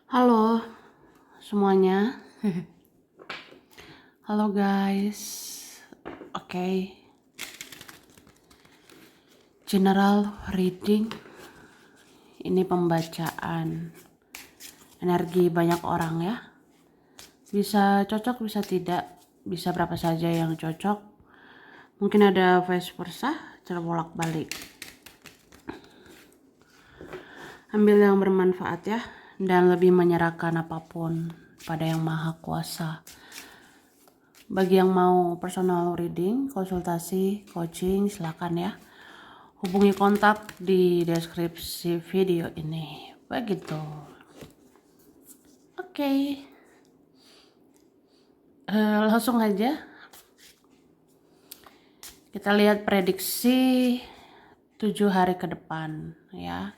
Halo semuanya. Halo guys. Oke. General reading. Ini pembacaan energi banyak orang ya. Bisa cocok, bisa tidak. Bisa berapa saja yang cocok. Mungkin ada vice versa, terbolak-balik. Ambil yang bermanfaat ya. Dan lebih menyerahkan apapun pada yang maha kuasa. Bagi yang mau personal reading, konsultasi, coaching, silakan ya. Hubungi kontak di deskripsi video ini. Begitu. Oke. Langsung aja. Kita lihat prediksi 7 hari ke depan ya.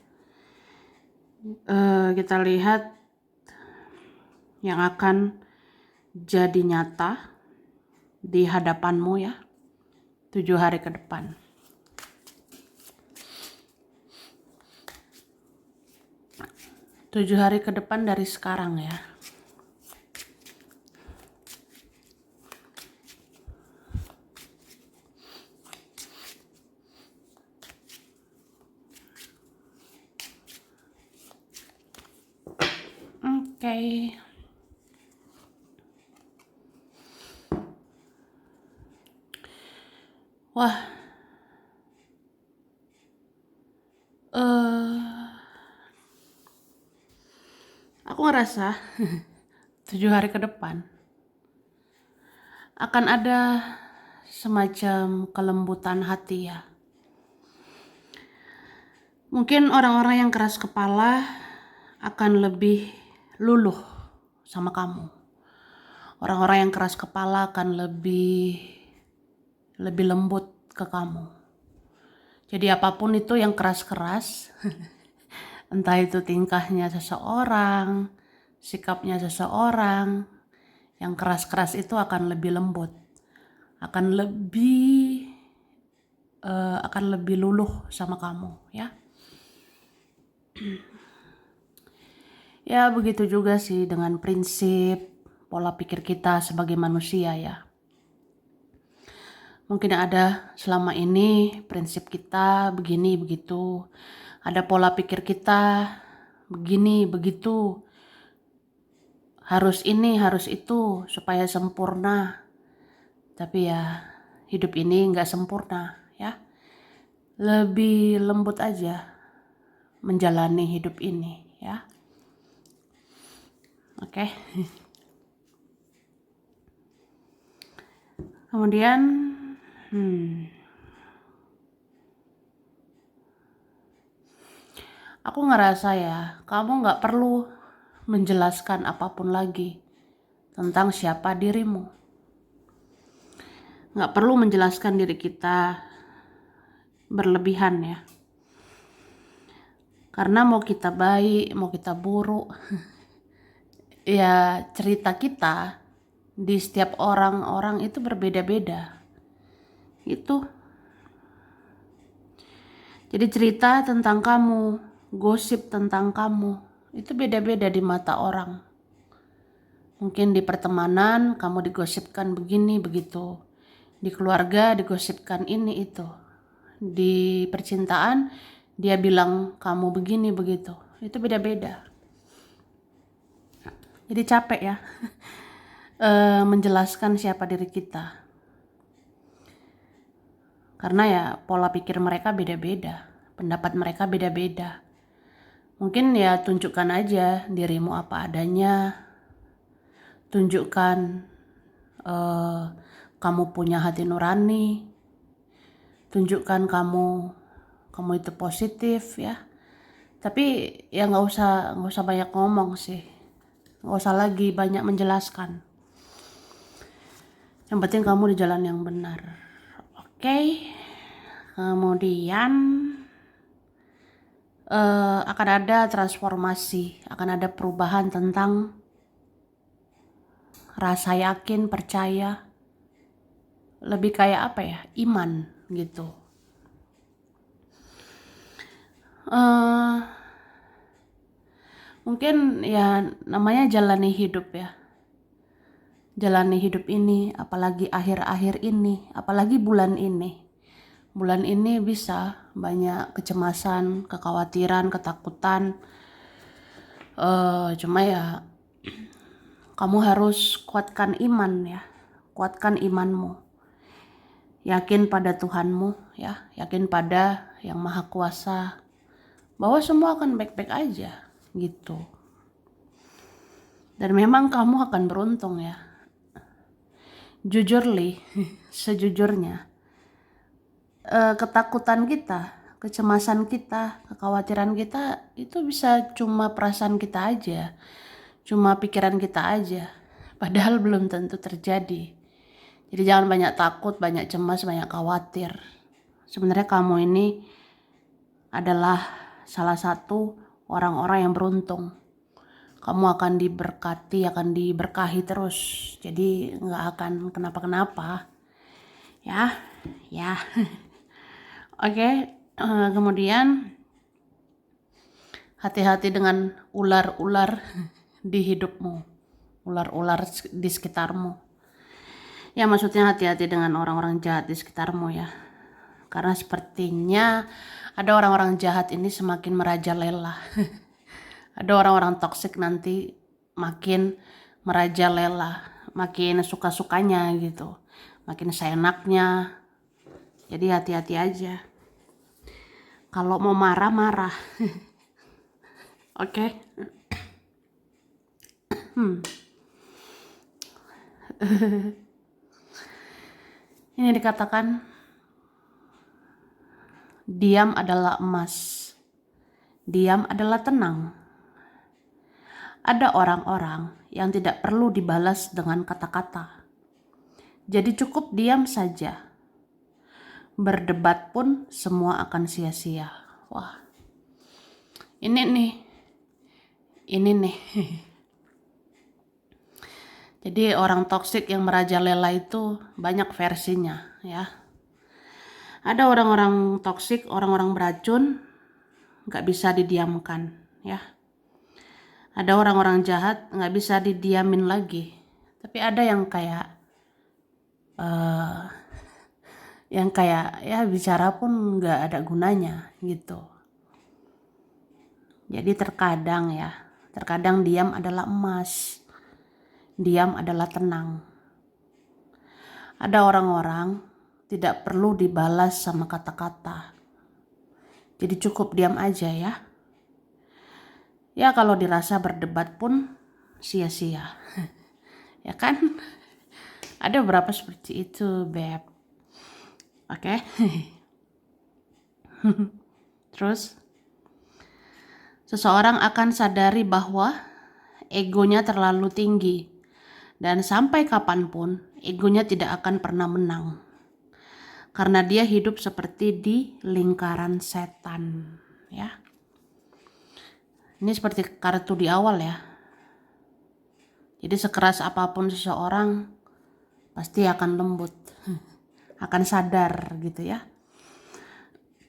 Kita lihat yang akan jadi nyata di hadapanmu ya. 7 hari ke depan. Tujuh hari ke depan dari sekarang ya. Oke. Wah. Aku ngerasa 7 hari ke depan akan ada semacam kelembutan hati ya. Mungkin orang-orang yang keras kepala akan lebih luluh sama kamu. Orang-orang yang keras kepala akan lebih lembut ke kamu. Jadi apapun itu yang keras-keras, entah itu tingkahnya seseorang, sikapnya seseorang, yang keras-keras itu akan lebih lembut, akan lebih luluh sama kamu ya. Ya begitu juga sih dengan prinsip pola pikir kita sebagai manusia ya. Mungkin ada selama ini prinsip kita begini begitu, ada pola pikir kita begini begitu, harus ini harus itu supaya sempurna. Tapi ya hidup ini nggak sempurna ya. Lebih lembut aja menjalani hidup ini ya. Oke. Kemudian aku ngerasa ya kamu nggak perlu menjelaskan apapun lagi tentang siapa dirimu. Nggak perlu menjelaskan diri kita berlebihan ya. Karena mau kita baik, mau kita buruk, ya cerita kita di setiap orang-orang itu berbeda-beda. Itu. Jadi cerita tentang kamu, gosip tentang kamu, itu beda-beda di mata orang. Mungkin di pertemanan kamu digosipkan begini begitu. Di keluarga digosipkan ini itu. Di percintaan dia bilang kamu begini begitu. Itu beda-beda. Jadi capek ya menjelaskan siapa diri kita. Karena ya pola pikir mereka beda-beda. Pendapat mereka beda-beda. Mungkin ya tunjukkan aja dirimu apa adanya. Tunjukkan kamu punya hati nurani. Tunjukkan kamu itu positif ya. Tapi ya nggak usah banyak ngomong sih. Nggak usah lagi banyak menjelaskan. Yang penting kamu di jalan yang benar. Oke. Kemudian akan ada transformasi, akan ada perubahan tentang rasa yakin, percaya, lebih kayak apa ya, iman gitu. Mungkin ya namanya jalani hidup ya. Jalani hidup ini, apalagi akhir-akhir ini, apalagi bulan ini. Bulan ini bisa banyak kecemasan, kekhawatiran, ketakutan. Cuma ya kamu harus kuatkan iman ya. Kuatkan imanmu. Yakin pada Tuhanmu ya, yakin pada Yang Maha Kuasa. Bahwa semua akan baik-baik aja gitu. Dan memang kamu akan beruntung ya. Jujurly, sejujurnya, ketakutan kita, kecemasan kita, kekhawatiran kita itu bisa cuma perasaan kita aja, cuma pikiran kita aja, padahal belum tentu terjadi. Jadi jangan banyak takut, banyak cemas, banyak khawatir. Sebenarnya kamu ini adalah salah satu orang-orang yang beruntung. Kamu akan diberkati, akan diberkahi terus. Jadi nggak akan kenapa-kenapa. Ya, ya. Oke, kemudian hati-hati dengan ular-ular di hidupmu. Ular-ular di sekitarmu. Ya, maksudnya hati-hati dengan orang-orang jahat di sekitarmu ya. Karena sepertinya ada orang-orang jahat ini semakin merajalela. Ada orang-orang toksik nanti makin merajalela, makin suka-sukanya gitu, makin seenaknya. Jadi hati-hati aja. Kalau mau marah-marah. Oke. Ini dikatakan diam adalah emas. Diam adalah tenang. Ada orang-orang yang tidak perlu dibalas dengan kata-kata. Jadi cukup diam saja. Berdebat pun semua akan sia-sia. Wah. Ini nih. Jadi orang toksik yang merajalela itu banyak versinya ya. Ada orang-orang toksik, orang-orang beracun, gak bisa didiamkan ya. Ada orang-orang jahat gak bisa didiamin lagi. Tapi ada yang kayak ya bicara pun gak ada gunanya gitu. Jadi terkadang diam adalah emas. Diam adalah tenang. Ada orang-orang tidak perlu dibalas sama kata-kata. Jadi cukup diam aja ya. Ya kalau dirasa berdebat pun sia-sia. Ya kan? Ada beberapa seperti itu, Beb. Oke. Terus seseorang akan sadari bahwa egonya terlalu tinggi. Dan sampai kapanpun egonya tidak akan pernah menang. Karena dia hidup seperti di lingkaran setan. Ya. Ini seperti kartu di awal ya. Jadi sekeras apapun seseorang pasti akan lembut. Akan sadar gitu ya.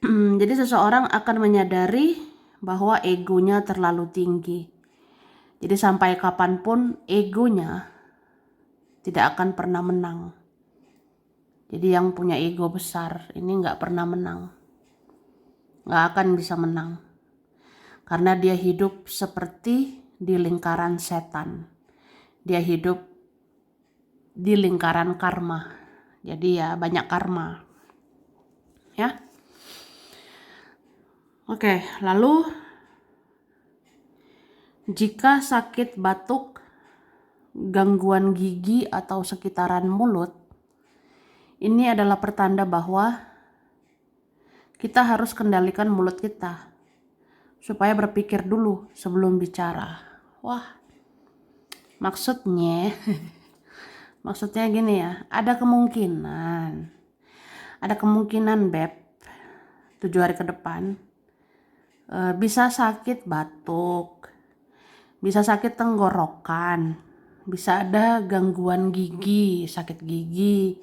Jadi seseorang akan menyadari bahwa egonya terlalu tinggi. Jadi sampai kapanpun egonya tidak akan pernah menang. Jadi yang punya ego besar ini gak pernah menang. Gak akan bisa menang. Karena dia hidup seperti di lingkaran setan. Dia hidup di lingkaran karma. Jadi ya banyak karma. Ya. Oke, lalu jika sakit batuk, gangguan gigi atau sekitaran mulut, ini adalah pertanda bahwa kita harus kendalikan mulut kita supaya berpikir dulu sebelum bicara. Wah, maksudnya gini ya, ada kemungkinan Beb 7 hari ke depan bisa sakit batuk, bisa sakit tenggorokan, bisa ada gangguan gigi, sakit gigi,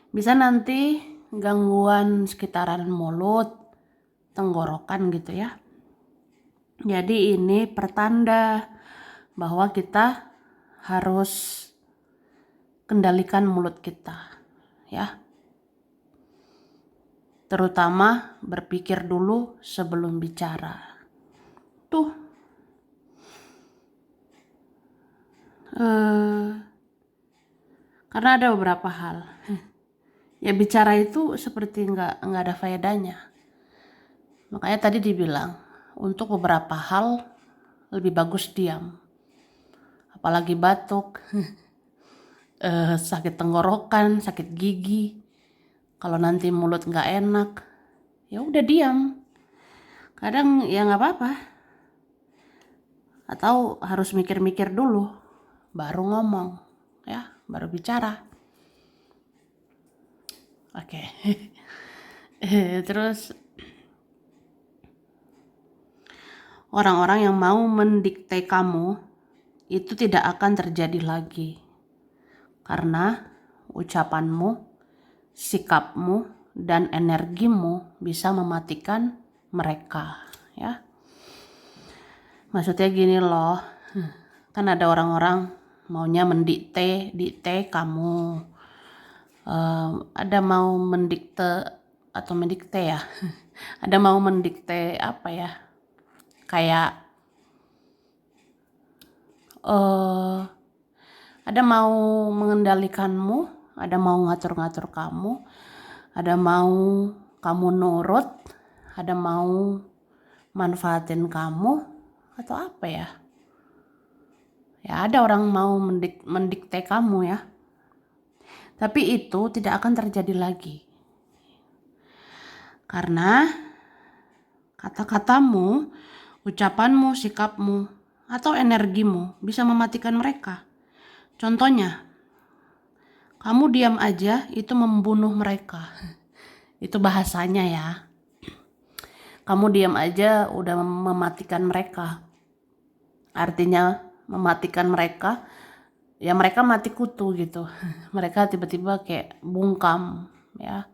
bisa nanti gangguan sekitaran mulut, tenggorokan gitu ya. Jadi ini pertanda bahwa kita harus kendalikan mulut kita, ya. Terutama berpikir dulu sebelum bicara. Tuh, karena ada beberapa hal. Ya bicara itu seperti nggak ada faedahnya. Makanya tadi dibilang, untuk beberapa hal lebih bagus diam. Apalagi batuk, sakit tenggorokan, sakit gigi. Kalau nanti mulut nggak enak, ya udah diam. Kadang ya nggak apa-apa. Atau harus mikir-mikir dulu, baru ngomong, ya, baru bicara. Oke. Terus orang-orang yang mau mendikte kamu itu tidak akan terjadi lagi. Karena ucapanmu, sikapmu, dan energimu bisa mematikan mereka, ya. Maksudnya gini loh, kan ada orang-orang maunya dikte kamu. Ada mau mendikte ya. Ada mau mendikte apa ya? Kayak ada mau mengendalikanmu, ada mau ngatur-ngatur kamu, ada mau kamu nurut, ada mau manfaatin kamu, atau apa ya? Ya ada orang mau mendikte kamu ya. Tapi itu tidak akan terjadi lagi. Karena kata-katamu, ucapanmu, sikapmu, atau energimu bisa mematikan mereka. Contohnya, kamu diam aja itu membunuh mereka. Itu bahasanya ya. Kamu diam aja udah mematikan mereka. Artinya mematikan mereka, ya mereka mati kutu gitu. Mereka tiba-tiba kayak bungkam ya.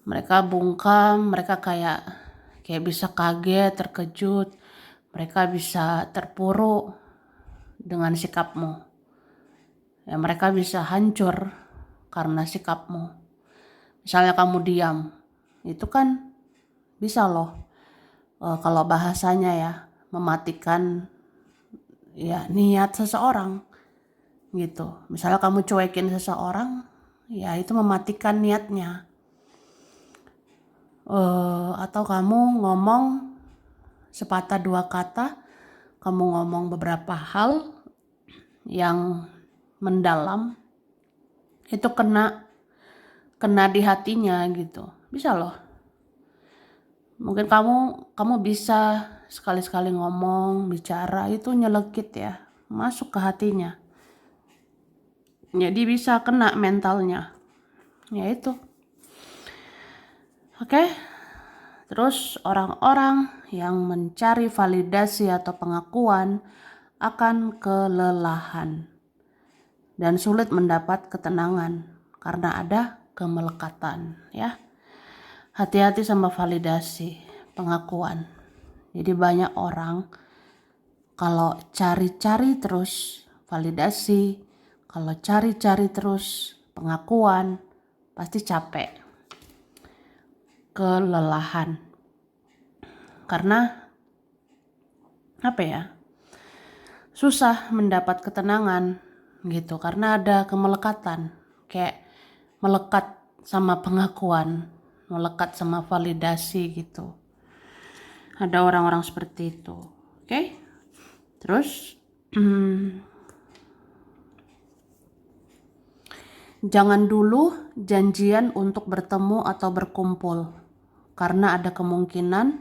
Mereka bungkam, mereka kayak bisa kaget, terkejut. Mereka bisa terpuruk dengan sikapmu. Ya mereka bisa hancur karena sikapmu. Misalnya kamu diam, itu kan bisa loh. Kalau bahasanya ya, mematikan ya niat seseorang gitu. Misalnya kamu cuekin seseorang, ya itu mematikan niatnya. Atau kamu ngomong sepatah dua kata, kamu ngomong beberapa hal yang mendalam, itu kena di hatinya gitu. Bisa loh. Mungkin kamu bisa sekali-sekali ngomong, bicara itu nyelekit ya, masuk ke hatinya. Jadi bisa kena mentalnya. Ya itu. Oke. Terus orang-orang yang mencari validasi atau pengakuan akan kelelahan dan sulit mendapat ketenangan karena ada kemelekatan ya. Hati-hati sama validasi, pengakuan. Jadi banyak orang kalau cari-cari terus validasi, kalau cari-cari terus pengakuan, pasti capek, kelelahan. Karena apa ya? Susah mendapat ketenangan gitu karena ada kemelekatan, kayak melekat sama pengakuan, melekat sama validasi gitu. Ada orang-orang seperti itu. Oke? Terus jangan dulu janjian untuk bertemu atau berkumpul karena ada kemungkinan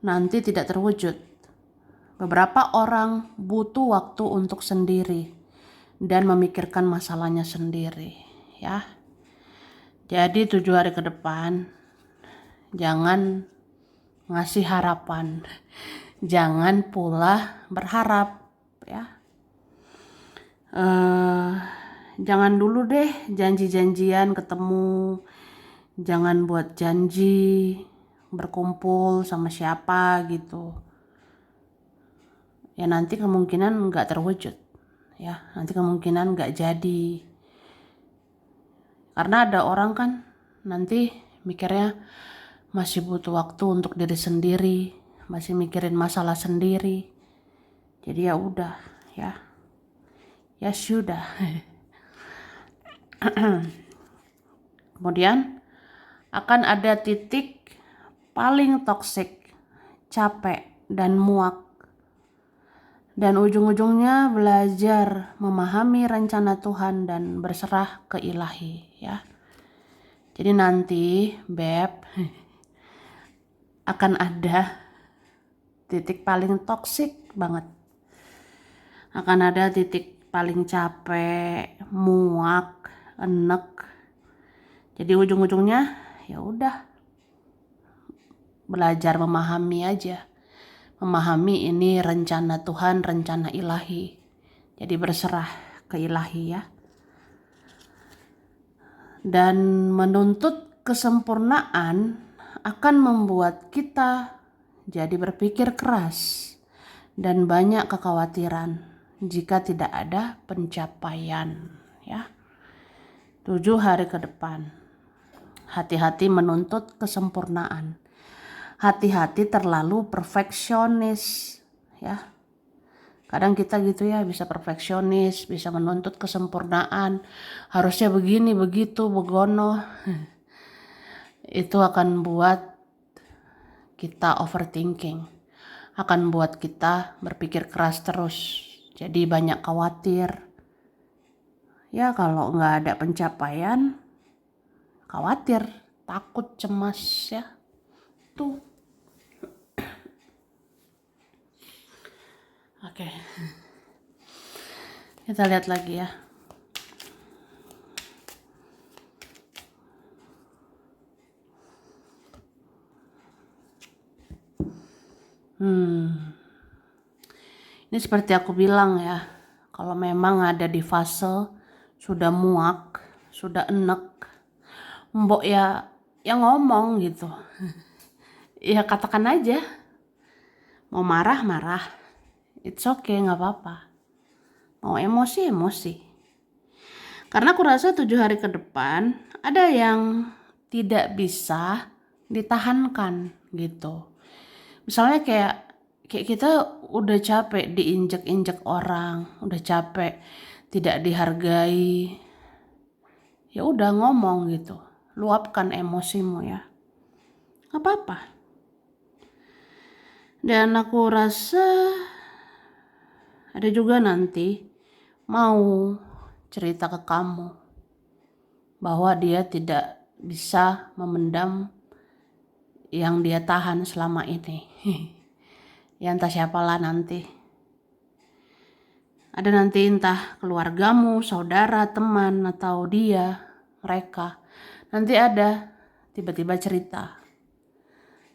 nanti tidak terwujud. Beberapa orang butuh waktu untuk sendiri dan memikirkan masalahnya sendiri ya. Jadi 7 hari ke depan jangan ngasih harapan. Jangan pula berharap ya. Jangan dulu deh janji-janjian ketemu. Jangan buat janji berkumpul sama siapa gitu. ya nanti kemungkinan nggak terwujud, ya nanti kemungkinan nggak jadi. Karena ada orang kan nanti mikirnya masih butuh waktu untuk diri sendiri, masih mikirin masalah sendiri. Jadi ya udah, ya sudah. Kemudian akan ada titik paling toksik, capek dan muak. Dan ujung-ujungnya belajar memahami rencana Tuhan dan berserah ke Ilahi, ya. Jadi nanti, Beb, akan ada titik paling toksik banget. Akan ada titik paling capek, muak, enek. Jadi ujung-ujungnya ya udah belajar memahami aja. Memahami ini rencana Tuhan, rencana Ilahi. Jadi berserah ke Ilahi, ya. Dan menuntut kesempurnaan akan membuat kita jadi berpikir keras dan banyak kekhawatiran jika tidak ada pencapaian, ya. 7 hari ke depan. Hati-hati menuntut kesempurnaan. Hati-hati terlalu perfeksionis, ya. Kadang kita gitu ya, bisa perfeksionis, bisa menuntut kesempurnaan. Harusnya begini, begitu, begono. Itu akan buat kita overthinking. Akan buat kita berpikir keras terus. Jadi banyak khawatir. Ya kalau nggak ada pencapaian, khawatir, takut, cemas, ya. Tuh. Oke. Kita lihat lagi ya. Ini seperti aku bilang ya, kalau memang ada di fase sudah muak, sudah enek, mbok ya ngomong gitu. Ya katakan aja, mau marah, it's okay, nggak apa-apa. Mau emosi. Karena aku rasa 7 hari ke depan ada yang tidak bisa ditahankan gitu. Misalnya kayak kita udah capek diinjek-injek orang, udah capek tidak dihargai. Ya udah ngomong gitu. Luapkan emosimu, ya. Gak apa-apa. Dan aku rasa ada juga nanti mau cerita ke kamu bahwa dia tidak bisa memendam yang dia tahan selama ini. Ya entah siapalah nanti. Ada nanti entah keluargamu, saudara, teman, atau mereka. Nanti ada tiba-tiba cerita.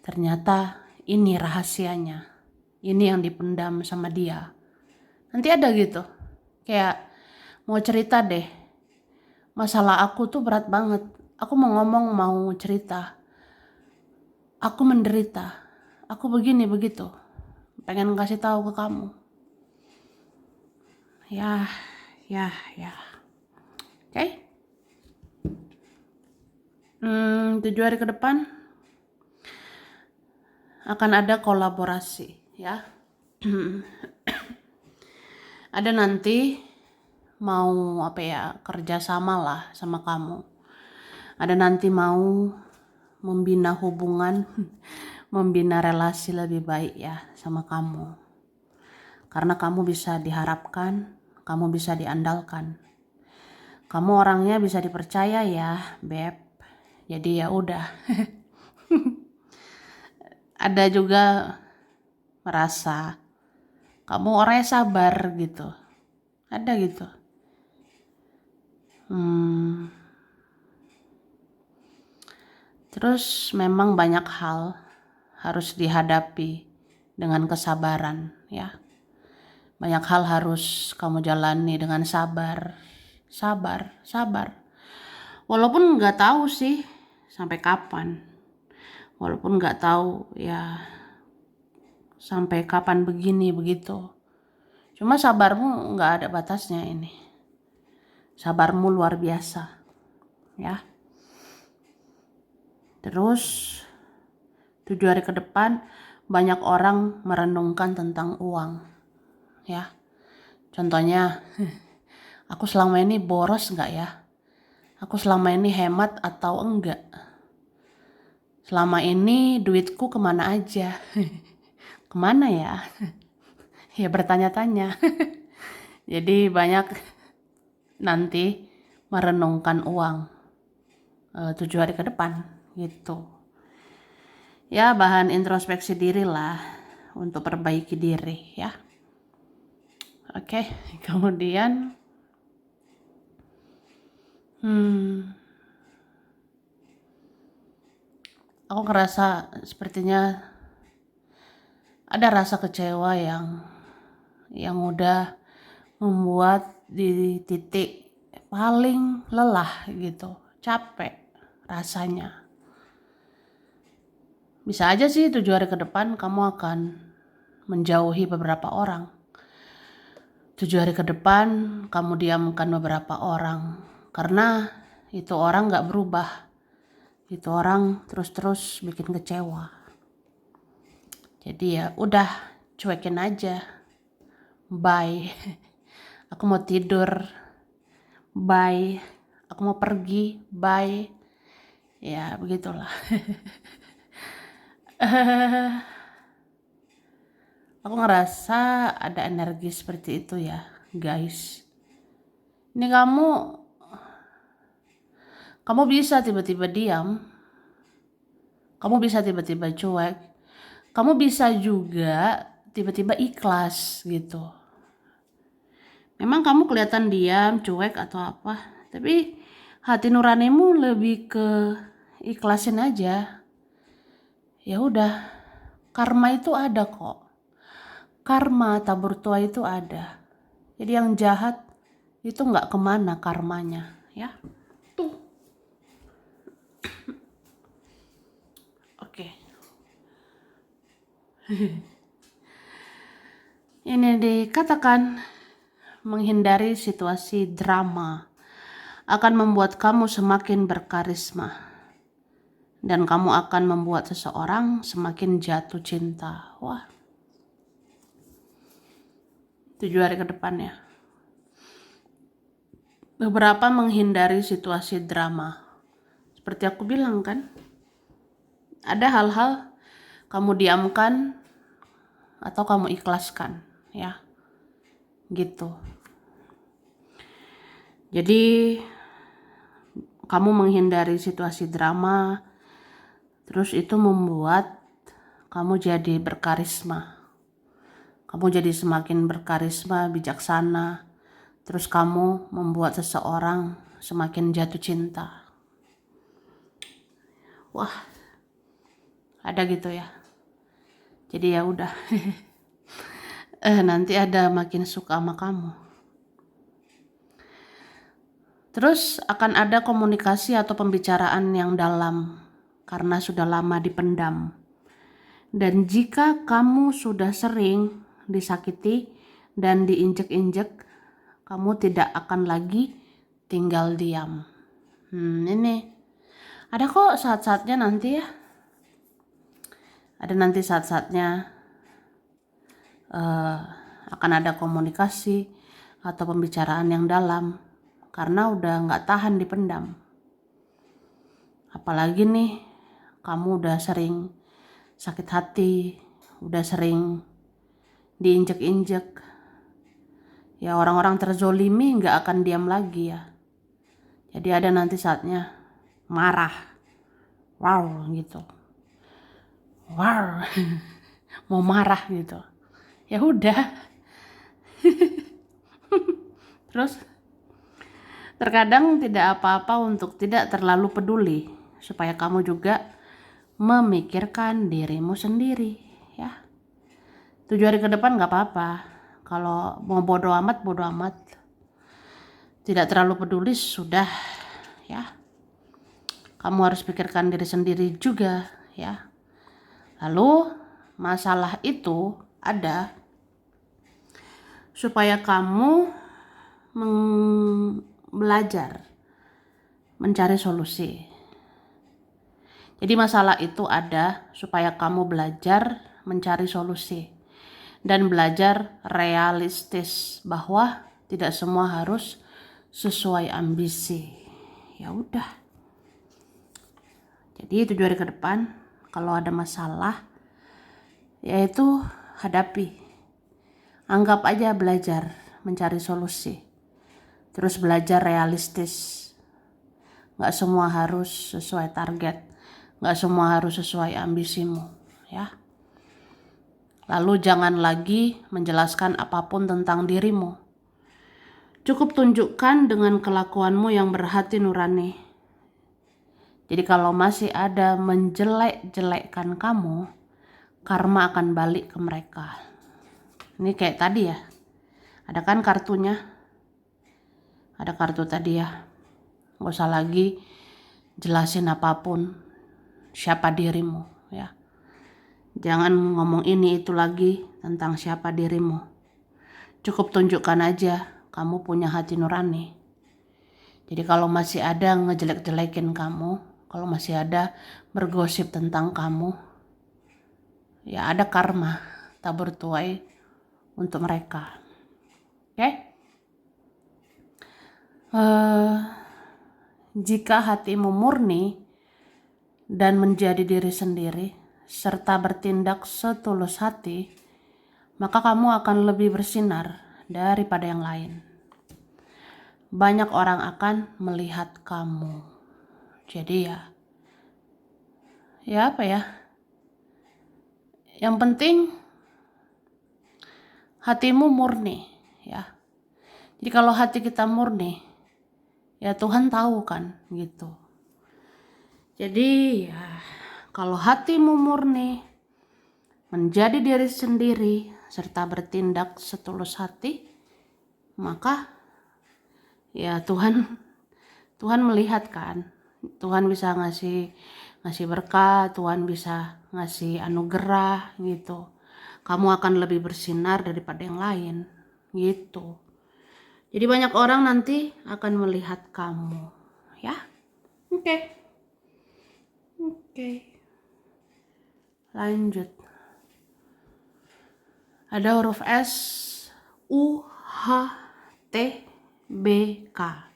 Ternyata ini rahasianya. Ini yang dipendam sama dia. Nanti ada gitu. Kayak mau cerita deh. Masalah aku tuh berat banget. Aku mau ngomong, mau cerita. Aku menderita. Aku begini, begitu. Pengen kasih tahu ke kamu. Ya. Oke. 7 hari ke depan akan ada kolaborasi, ya. Ada nanti mau kerjasama lah sama kamu. Ada nanti mau membina hubungan, membina relasi lebih baik ya sama kamu. Karena kamu bisa diharapkan, kamu bisa diandalkan. Kamu orangnya bisa dipercaya ya, Beb. Jadi ya udah. Ada juga merasa kamu orangnya sabar gitu. Ada gitu. Terus memang banyak hal harus dihadapi dengan kesabaran, ya. Banyak hal harus kamu jalani dengan sabar. Walaupun nggak tahu sih sampai kapan. Walaupun nggak tahu ya sampai kapan begini begitu. Cuma sabarmu nggak ada batasnya ini. Sabarmu luar biasa, ya. Terus 7 hari ke depan banyak orang merenungkan tentang uang, ya. Contohnya, aku selama ini boros nggak ya? Aku selama ini hemat atau enggak? Selama ini duitku kemana aja? Kemana ya? Ya bertanya-tanya. Jadi banyak nanti merenungkan uang 7 hari ke depan gitu. Ya bahan introspeksi diri lah untuk perbaiki diri ya. Oke, kemudian aku ngerasa sepertinya ada rasa kecewa yang udah membuat di titik paling lelah gitu, capek rasanya. Bisa aja sih 7 hari ke depan kamu akan menjauhi beberapa orang. 7 hari ke depan kamu diamkan beberapa orang karena itu orang gak berubah. Itu orang terus-terus bikin kecewa. Jadi ya udah cuekin aja. Bye. Aku mau tidur. Bye. Aku mau pergi. Bye. Ya begitulah. Aku ngerasa ada energi seperti itu ya guys. Ini kamu bisa tiba-tiba diam. Kamu bisa tiba-tiba cuek. Kamu bisa juga tiba-tiba ikhlas gitu. Memang kamu kelihatan diam, cuek atau apa, tapi hati nuranimu lebih ke ikhlasin aja. Ya udah, karma itu ada kok. Karma tabur tua itu ada. Jadi yang jahat itu nggak kemana karmanya, ya. Tuh. Oke. Ini dikatakan menghindari situasi drama akan membuat kamu semakin berkarisma dan kamu akan membuat seseorang semakin jatuh cinta. Wah. 7 hari ke depannya. Beberapa menghindari situasi drama. Seperti aku bilang kan, ada hal-hal kamu diamkan atau kamu ikhlaskan, ya. Gitu. Jadi kamu menghindari situasi drama, terus itu membuat kamu jadi berkarisma. Kamu jadi semakin berkarisma, bijaksana. Terus kamu membuat seseorang semakin jatuh cinta. Wah, ada gitu ya. Jadi ya udah. Nanti ada makin suka sama kamu. Terus akan ada komunikasi atau pembicaraan yang dalam karena sudah lama dipendam. Dan jika kamu sudah sering disakiti dan diinjek-injek, kamu tidak akan lagi tinggal diam. Ini ada kok saat-saatnya nanti ya. Ada nanti saat-saatnya akan ada komunikasi atau pembicaraan yang dalam karena udah nggak tahan dipendam. Apalagi nih kamu udah sering sakit hati, udah sering diinjek-injek. Ya orang-orang terzolimi nggak akan diam lagi ya. Jadi ada nanti saatnya marah, wow gitu, wow, mau marah gitu. Ya udah. Terus terkadang tidak apa-apa untuk tidak terlalu peduli supaya kamu juga memikirkan dirimu sendiri ya. 7 hari ke depan nggak apa-apa. Kalau mau bodo amat, bodo amat. Tidak terlalu peduli sudah ya. Kamu harus pikirkan diri sendiri juga ya. Lalu masalah itu ada supaya kamu belajar mencari solusi. Jadi masalah itu ada supaya kamu belajar mencari solusi dan belajar realistis bahwa tidak semua harus sesuai ambisi. Ya udah. Jadi 7 hari ke depan kalau ada masalah yaitu hadapi. Anggap aja belajar mencari solusi. Terus belajar realistis. Gak semua harus sesuai target. Gak semua harus sesuai ambisimu, ya. Lalu jangan lagi menjelaskan apapun tentang dirimu. Cukup tunjukkan dengan kelakuanmu yang berhati nurani. Jadi kalau masih ada menjelek-jelekkan kamu, karma akan balik ke mereka. Ini kayak tadi ya. Ada kan kartunya? Ada kartu tadi ya. Gak usah lagi jelasin apapun siapa dirimu, ya. Jangan ngomong ini itu lagi tentang siapa dirimu. Cukup tunjukkan aja kamu punya hati nurani. Jadi kalau masih ada ngejelek-jelekin kamu, kalau masih ada bergosip tentang kamu, ya ada karma tabur tuai untuk mereka. Oke? Jika hatimu murni dan menjadi diri sendiri, serta bertindak setulus hati, maka kamu akan lebih bersinar daripada yang lain. Banyak orang akan melihat kamu. Jadi ya apa ya? Yang penting hatimu murni, ya. Jadi kalau hati kita murni, ya Tuhan tahu kan, gitu. Jadi ya kalau hatimu murni, menjadi diri sendiri, serta bertindak setulus hati, maka ya Tuhan melihat kan. Tuhan bisa ngasih berkat, Tuhan bisa ngasih anugerah gitu. Kamu akan lebih bersinar daripada yang lain gitu. Jadi banyak orang nanti akan melihat kamu, ya. Oke. Lanjut. Ada huruf S, U, H, T, B, K.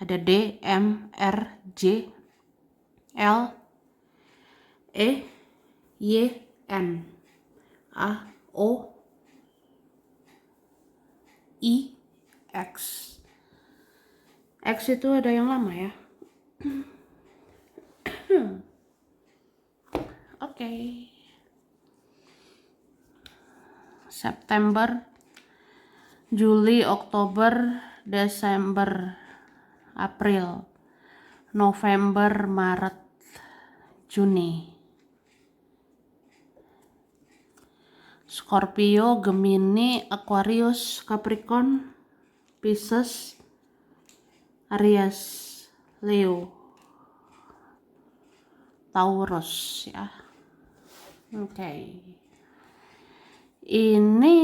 Ada D, M, R, J, L, E, Y, N, A, O, I, X. X itu ada yang lama ya. Oke. September, Juli, Oktober, Desember, April, November, Maret, Juni. Scorpio, Gemini, Aquarius, Capricorn, Pisces, Aries, Leo, Taurus, ya. Oke. Ini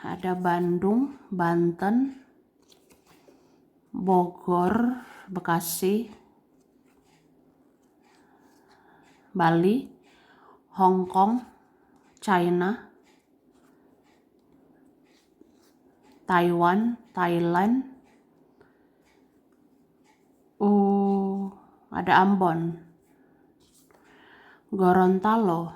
ada Bandung, Banten, Bogor, Bekasi, Bali, Hong Kong, China, Taiwan, Thailand, ada Ambon, Gorontalo,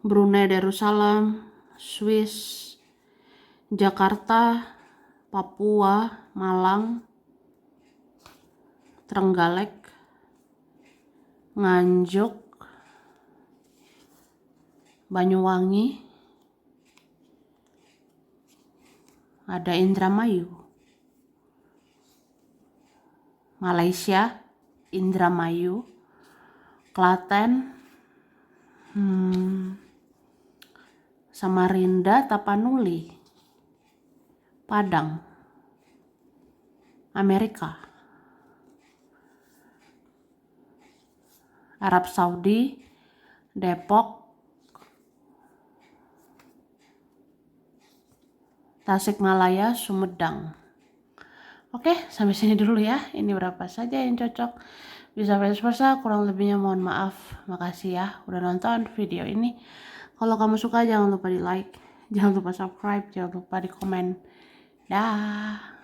Brunei Darussalam, Swiss, Jakarta, Papua, Malang, Trenggalek, Nganjuk, Banyuwangi, ada Indramayu, Malaysia, Indramayu, Klaten, Samarinda, Tapanuli, Padang, Amerika, Arab Saudi, Depok, Tasikmalaya, Sumedang. Oke, sampai sini dulu ya. Ini berapa saja yang cocok. Bisa vice versa, kurang lebihnya mohon maaf. Makasih ya udah nonton video ini. Kalau kamu suka jangan lupa di like, jangan lupa subscribe, jangan lupa di komen. Dah.